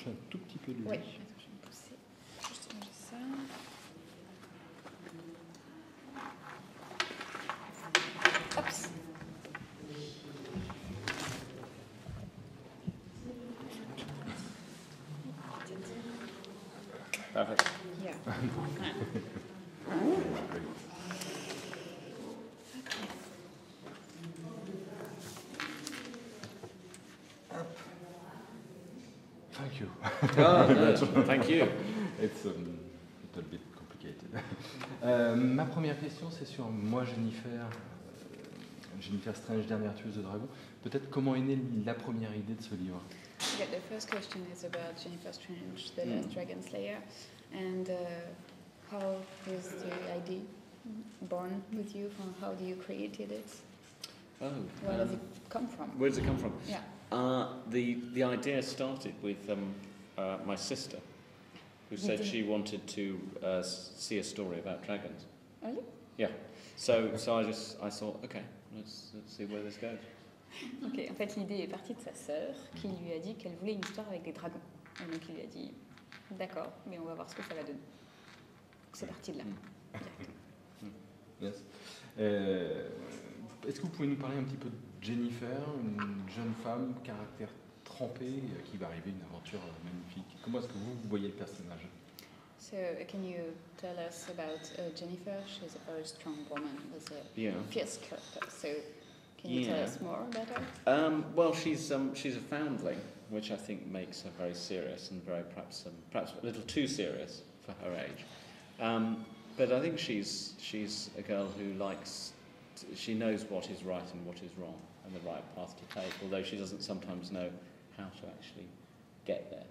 rapprocher un tout petit peu de lui. Oui, attends, je vais me pousser. Juste manger ça. Oups. Perfect. Yeah. Thank you. No, thank you. It's a little bit complicated. Ma première question, c'est sur moi, Jennifer. Jennifer Strange, dernière tueuse de dragons. Peut-être comment est née la première idée de ce livre? Yeah, the first question is about Jennifer Strange, the Last Dragon Slayer, and how is the idea born with you? How do you created it? Oh, Where does it come from? Where does it come from? Yeah. The idea started with my sister, who said she wanted to see a story about dragons. Really? Yeah. So I thought, okay, let's see where this goes. Ok, en fait l'idée est partie de sa sœur qui lui a dit qu'elle voulait une histoire avec des dragons. Et donc il lui a dit d'accord, mais on va voir ce que ça va donner. Donc c'est parti de là. Yes. Est-ce que vous pouvez nous parler un petit peu de Jennifer, une jeune femme, caractère trempé, qui va arriver une aventure magnifique? Comment est-ce que vous voyez le personnage? So can you tell us about Jennifer? She's a very strong woman with a Yeah. fierce character. So can you tell us more about her? Well, she's a foundling, which I think makes her very serious and very perhaps a little too serious for her age. But I think she's a girl who she knows what is right and what is wrong and the right path to take, although she doesn't sometimes know how to actually get there.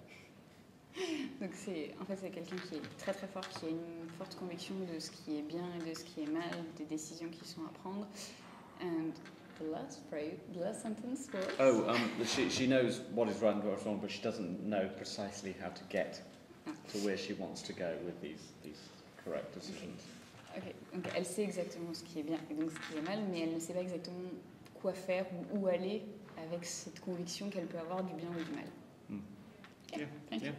Donc c'est quelqu'un qui est très très fort, qui a une forte conviction de ce qui est bien et de ce qui est mal, des décisions qui sont à prendre. And the last sentence was... She knows what is right and what is wrong, but she doesn't know precisely how to get to where she wants to go with these correct decisions. Ok, donc elle sait exactement ce qui est bien et donc ce qui est mal, mais elle ne sait pas exactement quoi faire ou où aller avec cette conviction qu'elle peut avoir du bien ou du mal. Yeah. Thank you.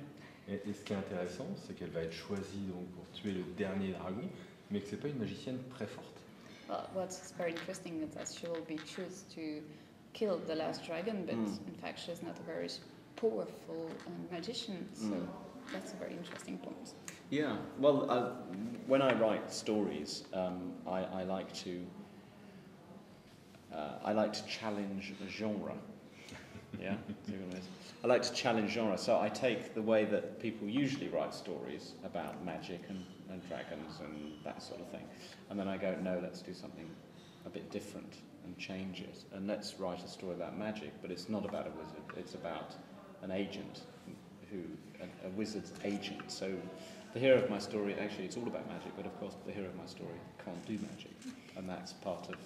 Et ce qui est intéressant, c'est qu'elle va être choisie donc, pour tuer le dernier dragon, mais que c'est pas une magicienne très forte. Well, what's very interesting is that she will be chosen to kill the last dragon, but in fact she's not a very powerful magician, so that's a very interesting point. Yeah, well, when I write stories, I like to challenge the genre. Yeah, I like to challenge genre. So I take the way that people usually write stories about magic and dragons and that sort of thing, and then I go, no, let's do something a bit different and change it, and let's write a story about magic, but it's not about a wizard. It's about an agent, a wizard's agent. So the hero of my story, actually, it's all about magic, but of course, the hero of my story can't do magic, and that's part of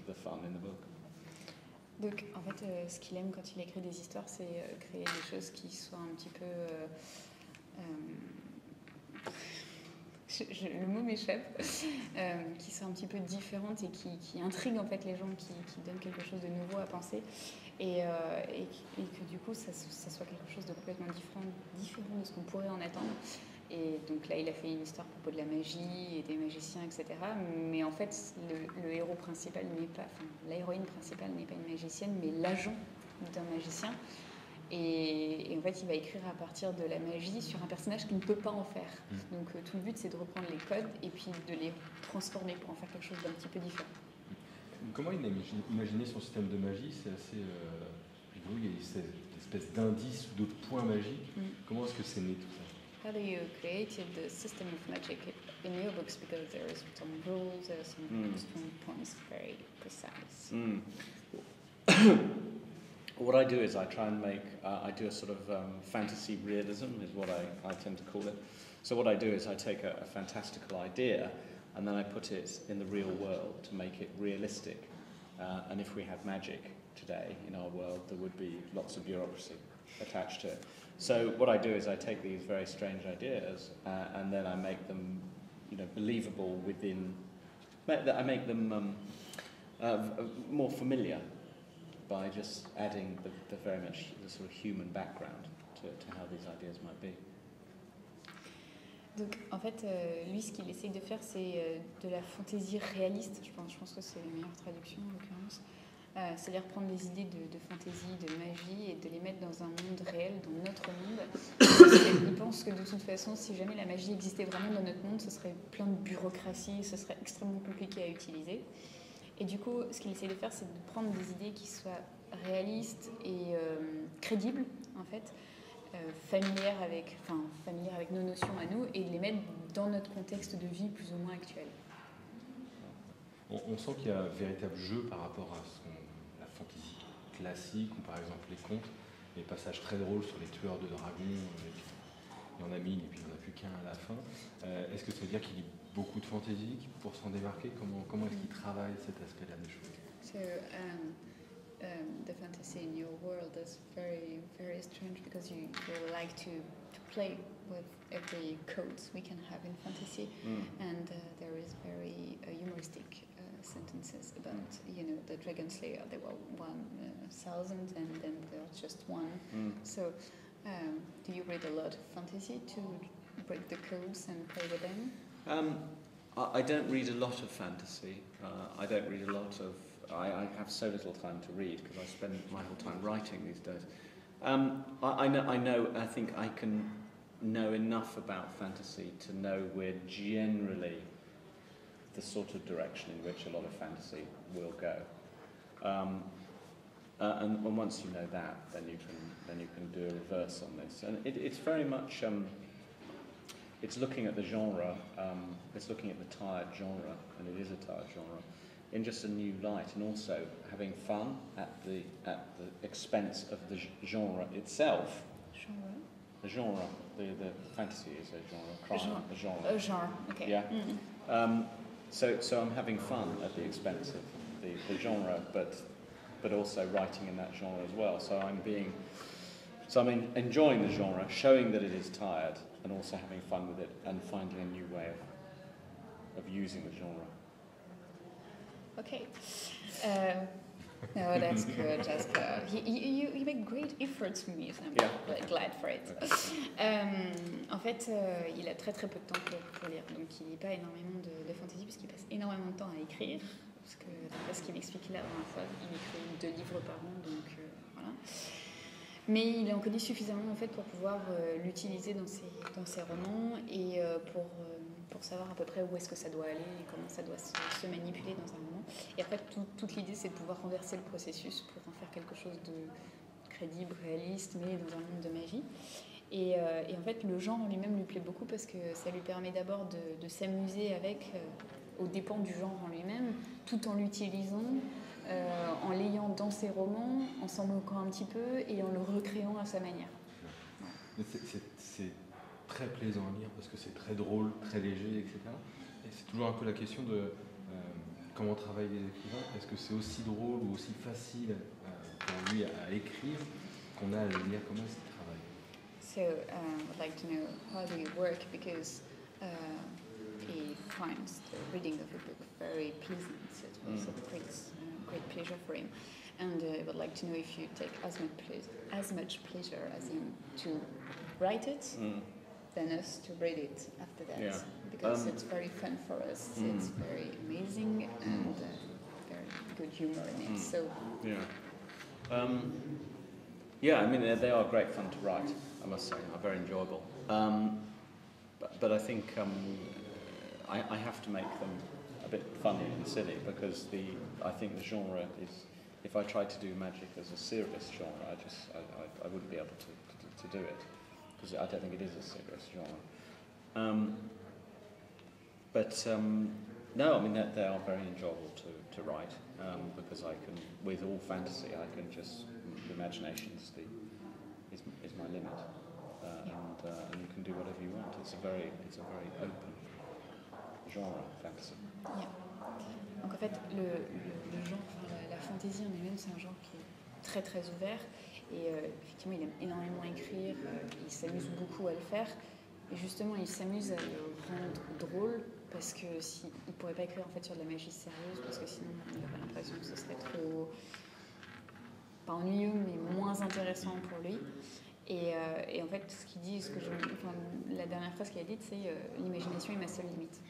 the fun in the book. Donc, en fait, ce qu'il aime quand il écrit des histoires, c'est créer des choses qui soient un petit peu... le mot m'échappe, qui soient un petit peu différentes et qui intriguent en fait les gens, qui donnent quelque chose de nouveau à penser et que du coup ça soit quelque chose de complètement différent de ce qu'on pourrait en attendre. Et donc là il a fait une histoire à propos de la magie et des magiciens, etc. Mais en fait le héros principal n'est pas, l'héroïne principale n'est pas une magicienne mais l'agent d'un magicien. Et en fait, il va écrire à partir de la magie sur un personnage qui ne peut pas en faire. Donc tout le but, c'est de reprendre les codes et puis de les transformer pour en faire quelque chose d'un petit peu différent. Comment il a imaginé son système de magie? C'est assez rigolo, il y a cette espèce d'indices ou d'autres points magiques. Comment est-ce que c'est né tout ça? How do you created the system of magic in your books? Because there is some rules, there are some strong points, very precise. What I do is I try and I do a sort of fantasy realism is what I tend to call it. So what I do is I take a fantastical idea and then I put it in the real world to make it realistic. And if we had magic today in our world, there would be lots of bureaucracy attached to it. So what I do is I take these very strange ideas and then I make them, believable I make them more familiar by just adding the very much the sort of human background to how these ideas might be. Donc en fait, lui, ce qu'il essaye de faire, c'est de la fantaisie réaliste. Je pense que c'est la meilleure traduction en l'occurrence. C'est-à-dire prendre des idées de fantaisie, de magie et de les mettre dans un monde réel, dans notre monde. Il pense que de toute façon, si jamais la magie existait vraiment dans notre monde, ce serait plein de bureaucratie, ce serait extrêmement compliqué à utiliser. Et du coup, ce qu'il essaie de faire, c'est de prendre des idées qui soient réalistes et crédibles, en fait, familières avec nos notions à nous, et de les mettre dans notre contexte de vie plus ou moins actuel. On sent qu'il y a un véritable jeu par rapport à la fantaisie classique, ou par exemple les contes, les passages très drôles sur les tueurs de dragons, il y en a 1000 et puis il n'y en a plus qu'un à la fin. Est-ce que ça veut dire qu'il lit beaucoup de fantaisie pour s'en démarquer? Comment est-ce qu'il travaille cet aspect-là des choses? So, the fantasy in your world is very, very strange because you like to play with every codes we can have in fantasy, and there is very humoristic sentences about, the Dragon Slayer. There were 1,000 and then there's just one. So, do you read a lot of fantasy to break the codes and play with them? I don't read a lot of fantasy. I don't read a lot of... I have so little time to read because I spend my whole time writing these days. I think I can know enough about fantasy to know we're generally the sort of direction in which a lot of fantasy will go. And once you know that, then you can do a reverse on this. And it's very much... it's looking at the genre, it's looking at the tired genre, and it is a tired genre, in just a new light, and also having fun at the expense of the genre itself. Genre? The genre, the fantasy is a genre, crime, a genre. A genre, okay. Yeah. So I'm having fun at the expense of the genre, but also writing in that genre as well. So I'm enjoying the genre, showing that it is tired, and also having fun with it, and finding a new way of using the genre. Okay. No, that's good. That's good. You make great efforts for me, so I'm really glad for it. En fait, il a très très peu de temps pour lire, donc il lit pas énormément de fantasy puisqu'il passe énormément de temps à écrire. Parce que d'après ce qu'il m'expliquait la dernière fois, il écrit 2 livres par an, donc voilà. Mais il en connaît suffisamment en fait pour pouvoir l'utiliser dans ses romans et pour savoir à peu près où est-ce que ça doit aller et comment ça doit se manipuler dans un roman. Et après, toute l'idée, c'est de pouvoir renverser le processus pour en faire quelque chose de crédible, réaliste, mais dans un monde de magie. Et en fait, le genre en lui-même lui plaît beaucoup parce que ça lui permet d'abord de s'amuser avec, aux dépens du genre en lui-même, tout en l'utilisant, en l'ayant dans ses romans, en s'en moquant un petit peu et en le recréant à sa manière. C'est très plaisant à lire parce que c'est très drôle, très léger, etc. Et c'est toujours un peu la question de comment travaillent les écrivains. Est-ce que c'est aussi drôle ou aussi facile pour lui à écrire qu'on a à le lire? Comment est-ce qu'il travaille? So I'd like to know how do you work because he finds the reading of a book very pleasant. It was a great pleasure for him. And I would like to know if you take as much pleasure as him to write it than us to read it after that. Yeah. Because it's very fun for us. It's very amazing and very good humor in it. So yeah, I mean they are great fun to write. I must say, are very enjoyable. But I think I have to make them a bit funny and silly because I think the genre is. If I tried to do magic as a serious genre, I wouldn't be able to do it because I don't think it is a serious genre. No, I mean they are very enjoyable to write because I can, with all fantasy, I can just the imagination is my limit, and you can do whatever you want. It's a very open genre, fantasy. Yeah. Donc en fait, le genre, la fantaisie en elle-même, c'est un genre qui est très très ouvert et effectivement il aime énormément écrire, il s'amuse beaucoup à le faire et justement il s'amuse à le rendre drôle parce que il ne pourrait pas écrire en fait sur de la magie sérieuse parce que sinon il aurait l'impression que ce serait trop, pas ennuyeux mais moins intéressant pour lui. Et en fait, ce qu'il dit, la dernière phrase qu'il a dite, c'est l'imagination est ma seule limite.